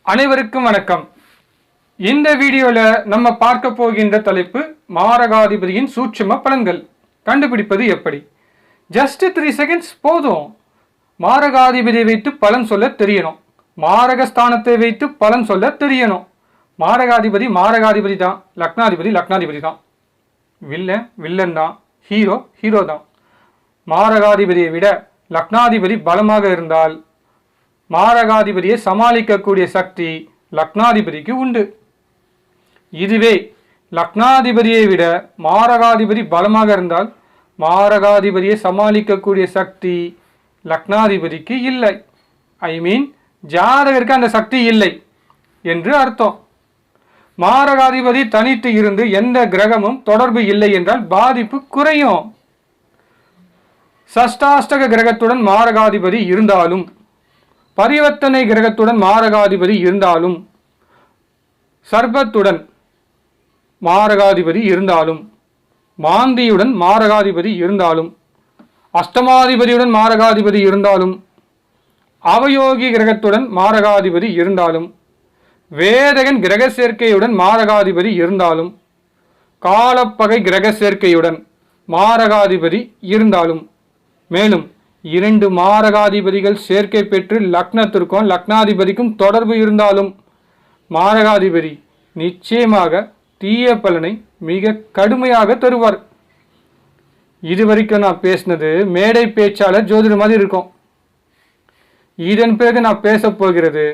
அனைவருக்கும் வணக்கம். இந்த வீடியோல நம்ம பார்க்க போகின்ற தலைப்பு மாரகாதிபதியின் சூட்சும பலன்கள். கண்டுபிடிப்பது எப்படி? ஜஸ்ட் 3 செகண்ட்ஸ் போதும். மாரகாதிபதியை வைத்து பலன் சொல்ல தெரியணும். மாரகஸ்தானத்தை வைத்து பலன் சொல்ல தெரியணும். மாரகாதிபதி தான், லக்னாதிபதி தான், வில்லன் தான், ஹீரோ தான். மாரகாதிபதியை விட லக்னாதிபதி பலமாக இருந்தால் மாரகாதிபதியை சமாளிக்கக்கூடிய சக்தி லக்னாதிபதிக்கு உண்டு. இதுவே லக்னாதிபதியை விட மாரகாதிபதி பலமாக இருந்தால் மாரகாதிபதியை சமாளிக்கக்கூடிய சக்தி லக்னாதிபதிக்கு இல்லை. ஜாதகருக்கு அந்த சக்தி இல்லை என்று அர்த்தம். மாரகாதிபதி தனித்து இருந்து எந்த கிரகமும் தொடர்பு இல்லை என்றால் பாதிப்பு குறையும். சஷ்டாஷ்டக கிரகத்துடன் மாரகாதிபதி இருந்தாலும், பரிவர்த்தனை கிரகத்துடன் மாரகாதிபதி இருந்தாலும், சர்பத்துடன் மாரகாதிபதி இருந்தாலும், மாந்தியுடன் மாரகாதிபதி இருந்தாலும், அஷ்டமாதிபதியுடன் மாரகாதிபதி இருந்தாலும், அவயோகி கிரகத்துடன் மாரகாதிபதி இருந்தாலும், வேதகன் கிரக சேர்க்கையுடன் மாரகாதிபதி இருந்தாலும், காலப்பகை கிரக சேர்க்கையுடன் மாரகாதிபதி இருந்தாலும், மேலும் 2 மாரகாதிபதிகள் சேர்க்கை பெற்று லக்னத்திற்கும் லக்னாதிபதிக்கும் தொடர்பு இருந்தாலும் மாரகாதிபதி நிச்சயமாக தீய பலனை மிக கடுமையாக தருவார். இதுவரைக்கும் நான் பேசினது மேடை பேச்சாளர் ஜோதிடர் மாதிரி இருக்கும். இதன் பிறகு நான் பேச போகிறது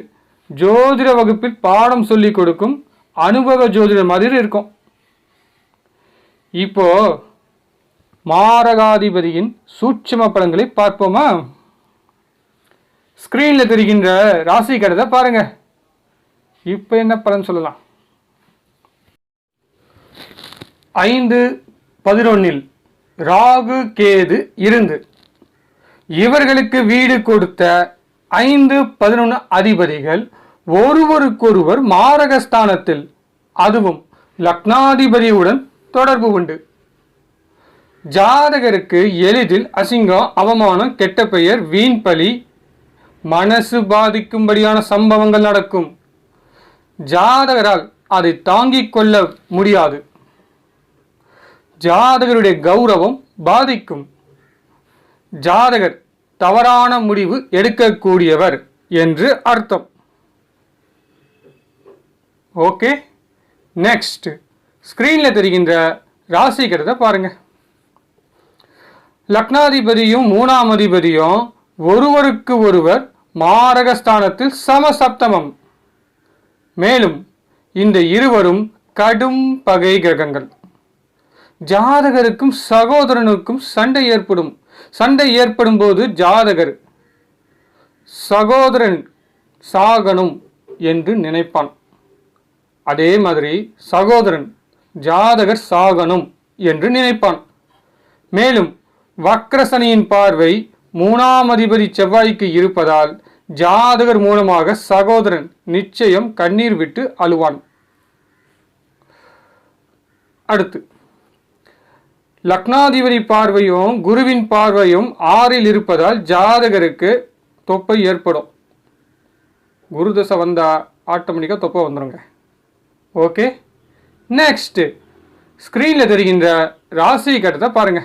ஜோதிட வகுப்பில் பாடம் சொல்லிக் கொடுக்கும் அனுபவ ஜோதிடர் மாதிரி இருக்கும். இப்போ மாரகாதிபதியின் சூட்சும பலன்களை பார்ப்போமா? ஸ்கிரீன்ல தெரிகின்ற ராசி கட்டத்தை பாருங்க. இப்ப என்ன பலன் சொல்லலாம்? 5-11 ராகு கேது இருந்து இவர்களுக்கு வீடு கொடுத்த 5-11 அதிபதிகள் ஒருவருக்கொருவர் மாரகஸ்தானத்தில், அதுவும் லக்னாதிபதியுடன் தொடர்பு உண்டு. ஜாதகருக்கு எளிதில் அசிங்கம், அவமானம், கெட்ட பெயர், வீண் பழி, மனசு பாதிக்கும்படியான சம்பவங்கள் நடக்கும். ஜாதகரால் அதை தாங்கிக் கொள்ள முடியாது. ஜாதகருடைய கௌரவம் பாதிக்கும். ஜாதகர் தவறான முடிவு எடுக்கக்கூடியவர் என்று அர்த்தம். ஓகே, நெக்ஸ்ட் ஸ்கிரீன்ல தெரிகின்ற ராசி கட்டத்தை பாருங்க. லக்னாதிபதியும் 3ஆம் அதிபதியும் ஒருவருக்கு ஒருவர் மாரகஸ்தானத்தில் சமசப்தமம். மேலும் இந்த இருவரும் கடும் பகை கிரகங்கள். ஜாதகருக்கும் சகோதரனுக்கும் சண்டை ஏற்படும். சண்டை ஏற்படும் போது ஜாதகர் சகோதரன் சாகணும் என்று நினைப்பான். அதே மாதிரி சகோதரன் ஜாதகர் சாகணும் என்று நினைப்பான். மேலும் வக்ரசனியின் பார்வை 3ஆம் அதிபதி செவ்வாய்க்கு இருப்பதால் ஜாதகர் மூலமாக சகோதரன் நிச்சயம் கண்ணீர் விட்டு அழுவான். அடுத்து லக்னாதிபதி பார்வையும் குருவின் பார்வையும் 6இல் இருப்பதால் ஜாதகருக்கு தொப்பை ஏற்படும். குரு தசை வந்தா ஆட்டோமேட்டிக்கா தொப்பை வந்துருங்க. ஓகே, நெக்ஸ்ட் ஸ்கிரீன்ல தெரிகின்ற ராசி கட்டத்தை பாருங்க.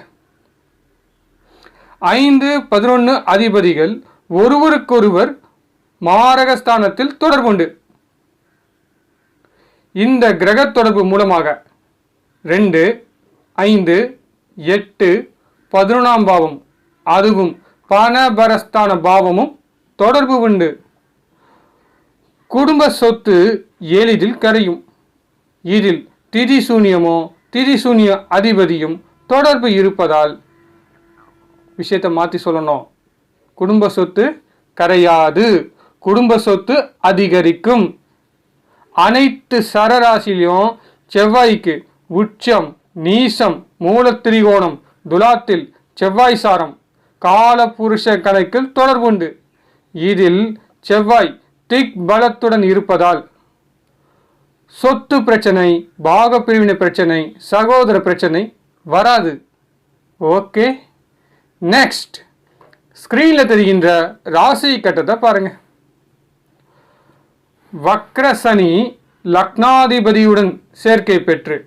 5-11 அதிபதிகள் ஒருவருக்கொருவர் மாரகஸ்தானத்தில் தொடர்புண்டு. இந்த கிரக தொடர்பு மூலமாக 2, 5, 8, 11ஆம் பாவம், அதுவும் பணபரஸ்தான பாவமும் தொடர்பு உண்டு. குடும்ப சொத்து எளிதில் கரையும். இதில் திதிசூன்ய அதிபதியும் தொடர்பு இருப்பதால், விஷயத்தை மாற்றி சொல்லணும், குடும்ப சொத்து கரையாது, குடும்ப சொத்து அதிகரிக்கும். அனைத்து சரராசிலையும் செவ்வாய்க்கு உச்சம், நீசம், மூலத்திரிகோணம், துலாத்தில் செவ்வாய் சாரம், காலபுருஷ கணக்கில் தொடர்புண்டு. இதில் செவ்வாய் திக் பலத்துடன் இருப்பதால் சொத்து பிரச்சனை, பாக பிரிவினை பிரச்சனை, சகோதர பிரச்சனை வராது. ஓகே, நெக்ஸ்ட் ஸ்கிரீன்ல தெரிகின்ற ராசி கட்டத்தை பாருங்க. வக்ர சனி லக்னாதிபதியுடன் சேர்க்கை பெற்று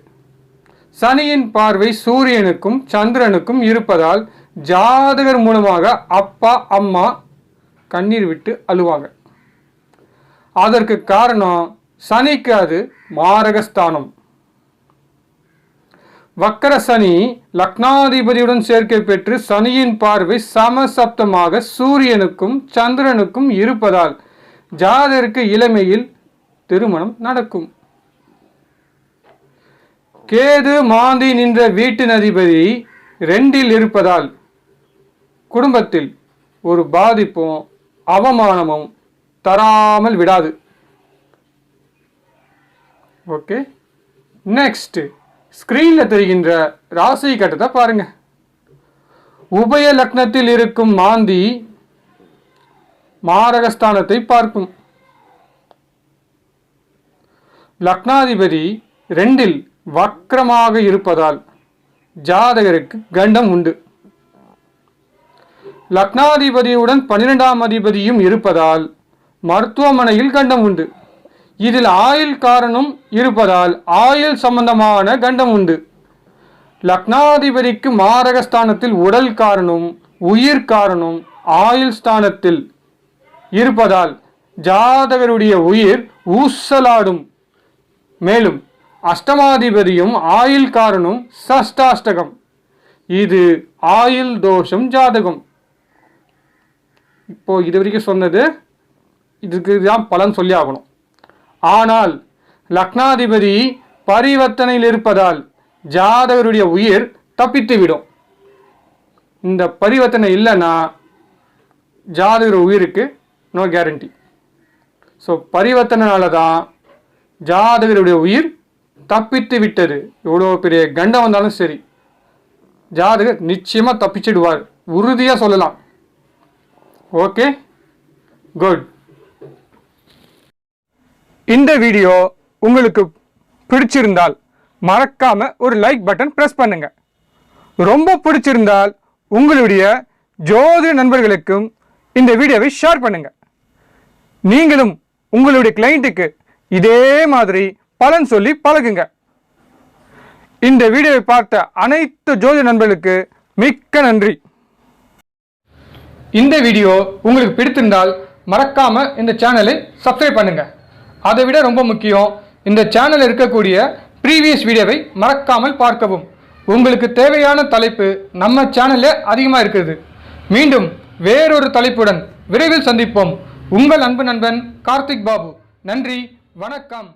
சனியின் பார்வை சூரியனுக்கும் சந்திரனுக்கும் இருப்பதால் ஜாதகர் மூலமாக அப்பா அம்மா கண்ணீர் விட்டு அழுவாங்க. அதற்கு காரணம் சனிக்கு அது மாரகஸ்தானம். வக்கர சனி லக்னாதிபதியுடன் சேர்க்கை பெற்று சனியின் பார்வை சமசப்தமாக சூரியனுக்கும் சந்திரனுக்கும் இருப்பதால் ஜாதகருக்கு இளமையில் திருமணம் நடக்கும். கேது மாந்தி நின்ற வீட்டின் அதிபதி 2இல் இருப்பதால் குடும்பத்தில் ஒரு பாதிப்பும் அவமானமும் தராமல் விடாது. ஓகே, நெக்ஸ்ட் ஸ்கிரீன்ல தெரிகின்ற ராசி கட்டத்தை பாருங்க. உபய லக்னத்தில் இருக்கும் மாந்தி மாரகஸ்தானத்தை பார்க்கும். லக்னாதிபதி 2இல் வக்ரமாக இருப்பதால் ஜாதகருக்கு கண்டம் உண்டு. லக்னாதிபதியுடன் 12ஆம் அதிபதியும் இருப்பதால் மருத்துவமனையில் கண்டம் உண்டு. இதில் ஆயுள் காரணம் இருப்பதால் ஆயுள் சம்பந்தமான கண்டம் உண்டு. லக்னாதிபதிக்கு மாரகஸ்தானத்தில் உடல் காரணம் உயிர் காரணம் ஆயுள் ஸ்தானத்தில் இருப்பதால் ஜாதகருடைய உயிர் ஊசலாடும். மேலும் அஷ்டமாதிபதியும் ஆயுள் காரணம் சஷ்டாஷ்டகம். இது ஆயுள் தோஷம் ஜாதகம். இப்போ இது வரைக்கும் சொன்னது இதுக்கு தான் பலன் சொல்லி ஆகணும். ஆனால் லக்னாதிபதி பரிவர்த்தனையில் இருப்பதால் ஜாதகருடைய உயிர் தப்பித்து விடும். இந்த பரிவர்த்தனை இல்லைன்னா ஜாதகர் உயிருக்கு நோ கேரண்டி. ஸோ பரிவர்த்தனால தான் ஜாதகருடைய உயிர் தப்பித்து விட்டது. எவ்வளோ பெரிய கண்டம் வந்தாலும் சரி ஜாதகர் நிச்சயமாக தப்பிச்சிடுவார், உறுதியாக சொல்லலாம். Okay, good. இந்த வீடியோ உங்களுக்கு பிடிச்சிருந்தால் மறக்காம ஒரு லைக் பட்டன் பிரஸ் பண்ணுங்க. ரொம்ப பிடிச்சிருந்தால் உங்களுடைய ஜோதிட நண்பர்களுக்கும் இந்த வீடியோவை ஷேர் பண்ணுங்க. நீங்களும் உங்களுடைய கிளையண்ட்டுக்கு இதே மாதிரி பலன் சொல்லி பழகுங்க. இந்த வீடியோவை பார்த்த அனைத்து ஜோதிட நண்பர்களுக்கு மிக்க நன்றி. இந்த வீடியோ உங்களுக்கு பிடித்திருந்தால் மறக்காம இந்த சேனலை சப்ஸ்கிரைப் பண்ணுங்க. அதை விட ரொம்ப முக்கியம், இந்த சேனலில் இருக்கக்கூடிய ப்ரீவியஸ் வீடியோவை மறக்காமல் பார்க்கவும். உங்களுக்கு தேவையான தலைப்பு நம்ம சேனல்ல அதிகமாக இருக்குது. மீண்டும் வேறொரு தலைப்புடன் விரைவில் சந்திப்போம். உங்கள் அன்பு நண்பன் கார்த்திக் பாபு. நன்றி, வணக்கம்.